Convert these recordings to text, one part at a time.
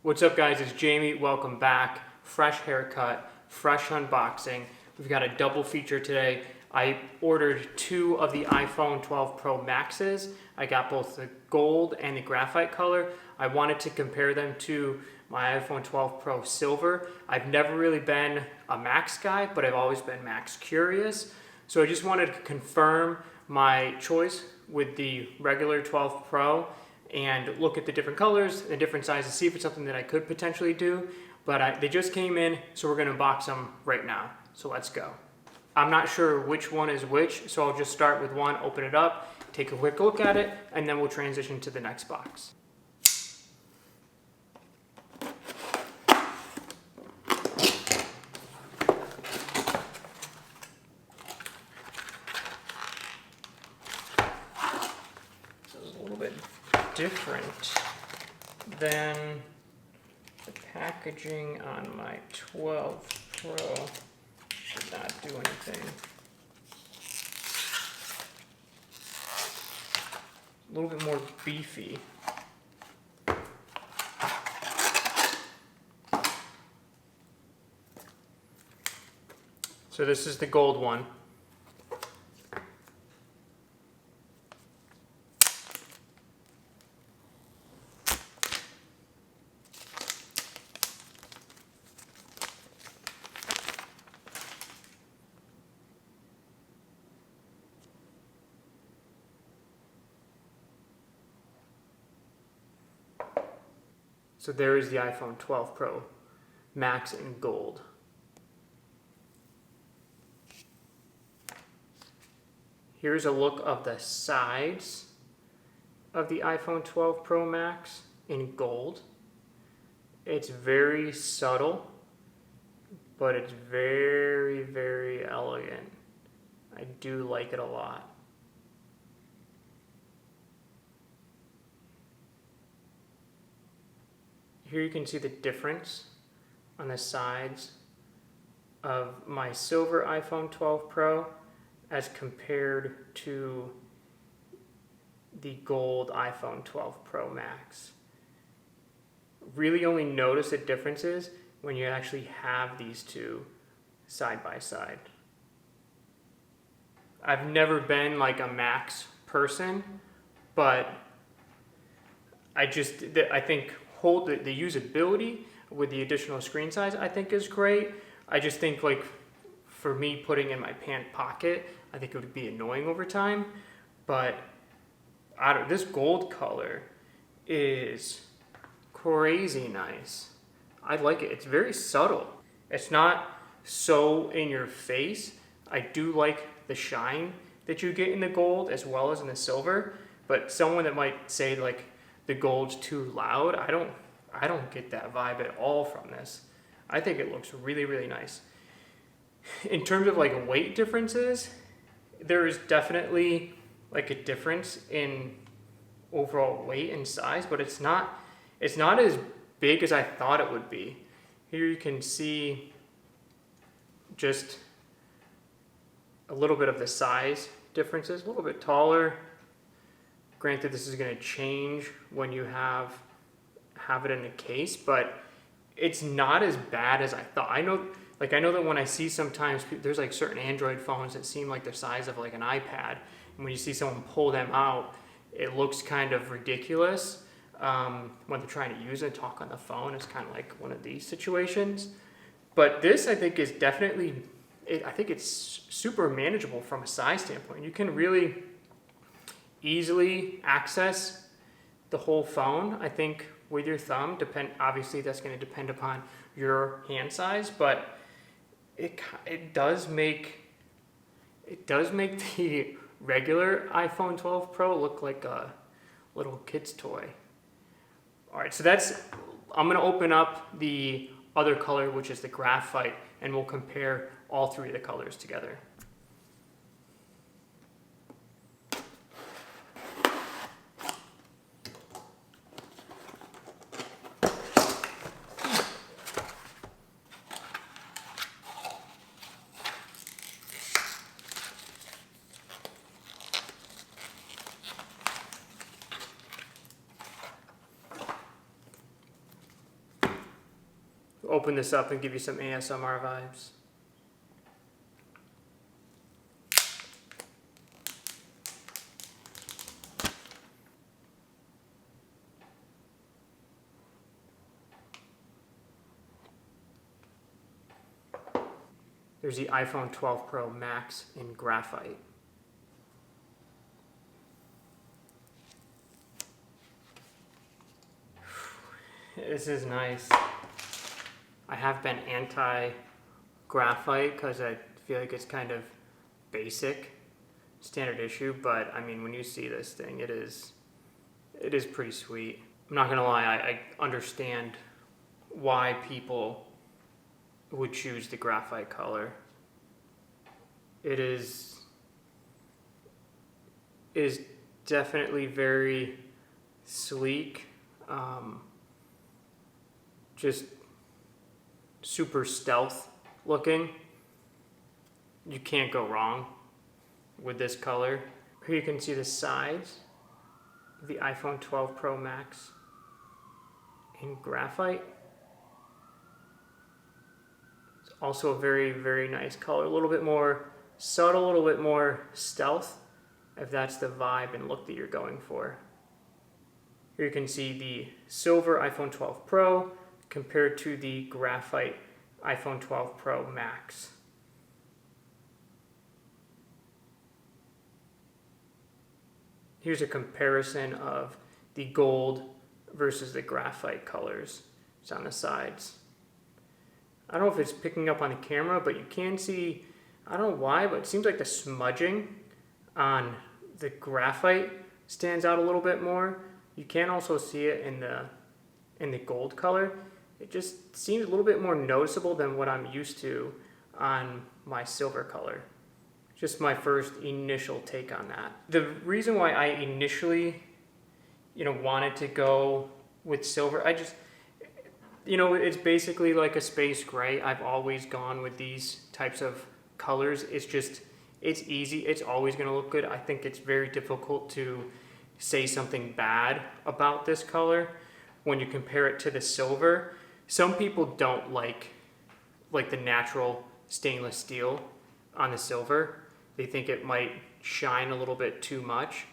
What's up guys, it's Jamie, welcome back. Fresh haircut, fresh unboxing. We've got a double feature today. I ordered two of the iPhone 12 Pro Maxes. I got both the gold and the graphite color. I wanted to compare them to my iPhone 12 Pro Silver. I've never really been a Max guy, but I've always been Max curious. So I just wanted to confirm my choice with the regular 12 Pro and look at the different colors, the different sizes, see if it's something that I could potentially do. But they just came in, so we're gonna unbox them right now. So let's go. I'm not sure which one is which, so I'll just start with one, open it up, take a quick look at it, and then we'll transition to the next box. Different than the packaging on my 12 Pro. Should not do anything. A little bit more beefy. So this is the gold one. So there is the iPhone 12 Pro Max in gold. Here's a look of the sides of the iPhone 12 Pro Max in gold. It's very subtle, but it's very, very elegant. I do like it a lot. Here you can see the difference on the sides of my silver iPhone 12 Pro as compared to the gold iPhone 12 Pro Max. Really only notice the differences when you actually have these two side by side. I've never been like a Max person, but I think the usability with the additional screen size I think is great. I just think like for me putting in my pant pocket, I think it would be annoying over time. But this gold color is crazy nice. I like it. It's very subtle. It's not so in your face. I do like the shine that you get in the gold as well as in the silver. But someone that might say like the gold's too loud, I don't get that vibe at all from this. I think it looks really, really nice. In terms of like weight differences, there is definitely like a difference in overall weight and size, but it's not as big as I thought it would be. Here you can see just a little bit of the size differences, a little bit taller. Granted, this is going to change when you have it in a case, but it's not as bad as I thought. I know that when I see sometimes there's like certain Android phones that seem like the size of like an iPad, and when you see someone pull them out, it looks kind of ridiculous when they're trying to use it, talk on the phone. It's kind of like one of these situations. But this, I think, is definitely, I think it's super manageable from a size standpoint. You can really easily access the whole phone, I think, with your thumb. Obviously that's going to depend upon your hand size, but it does make the regular iPhone 12 Pro look like a little kid's toy. All right, so I'm going to open up the other color, which is the graphite, and we'll compare all three of the colors together. open this up and give you some ASMR vibes. There's the iPhone 12 Pro Max in graphite. This is nice. I have been anti-graphite because I feel like it's kind of basic, standard issue, but I mean, when you see this thing, it is pretty sweet. I'm not gonna lie, I understand why people would choose the graphite color. It is definitely very sleek, just super stealth looking. You can't go wrong with this color. Here you can see the size of the iPhone 12 Pro Max in graphite. Also a very, very nice color. A little bit more subtle, a little bit more stealth, if that's the vibe and look that you're going for. Here you can see the silver iPhone 12 Pro compared to the graphite iPhone 12 Pro Max. Here's a comparison of the gold versus the graphite colors. It's on the sides. I don't know if it's picking up on the camera, but you can see, I don't know why, but it seems like the smudging on the graphite stands out a little bit more. You can also see it in the gold color. It just seems a little bit more noticeable than what I'm used to on my silver color. Just my first initial take on that. The reason why I initially, wanted to go with silver, it's basically like a space gray. I've always gone with these types of colors. It's easy. It's always going to look good. I think it's very difficult to say something bad about this color when you compare it to the silver. Some people don't like the natural stainless steel on the silver. They think it might shine a little bit too much.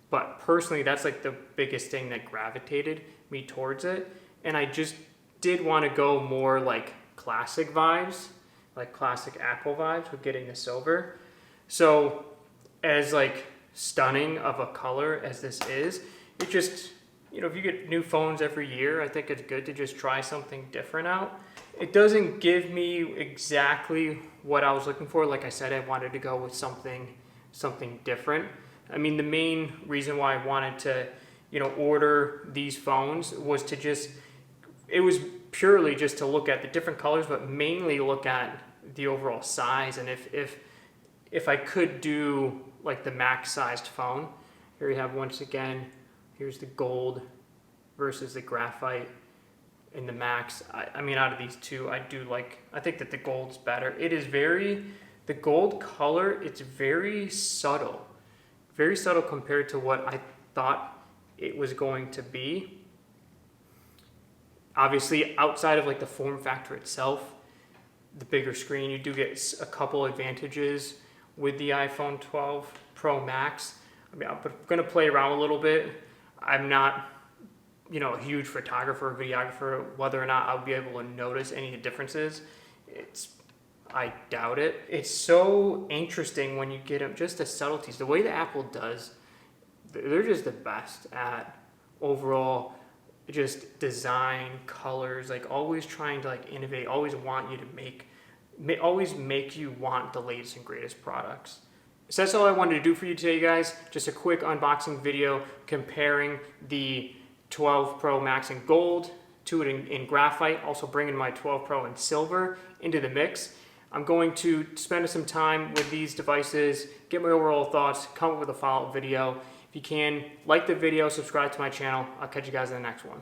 But personally, that's like the biggest thing that gravitated me towards it. And I just did want to go more like classic vibes, like classic Apple vibes with getting the silver. So as like stunning of a color as this is, it just, if you get new phones every year, I think it's good to just try something different out. It doesn't give me exactly what I was looking for. Like I said, I wanted to go with something different. I mean, the main reason why I wanted to, order these phones was it was purely just to look at the different colors, but mainly look at the overall size. And if I could do like the max sized phone, here you have once again, here's the gold versus the graphite in the max. I mean, out of these two, I think that the gold's better. The gold color, it's very subtle compared to what I thought it was going to be. Obviously, outside of like the form factor itself, the bigger screen, you do get a couple advantages with the iPhone 12 Pro Max. I mean, I'm going to play around a little bit. I'm not, a huge photographer or videographer. Whether or not I'll be able to notice any differences, I doubt it. It's so interesting when you get them, just the subtleties. The way that Apple does, they're just the best at overall just design, colors, like always trying to like innovate, always want you to always make you want the latest and greatest products. So that's all I wanted to do for you today, guys. Just a quick unboxing video comparing the 12 Pro Max in gold to it in graphite, also bringing my 12 Pro in silver into the mix. I'm going to spend some time with these devices, get my overall thoughts, come up with a follow-up video. If you can, like the video, subscribe to my channel. I'll catch you guys in the next one.